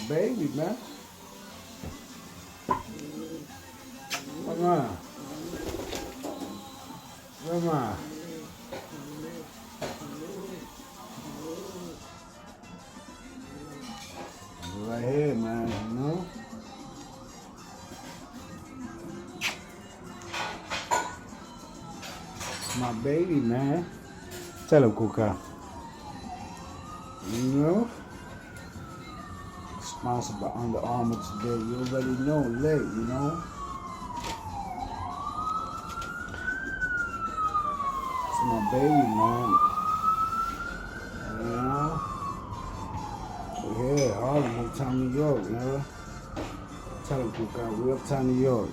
baby, man. Come on. Come on. Right here, man, you know? My baby, man. Tell him, Kuka. You know? Sponsored by Under Armour today. You already know, late, you know? It's my baby, man. You know? We're here, Harlem, Uptown, New York, you know? Tell him, Kuka, we Uptown, New York.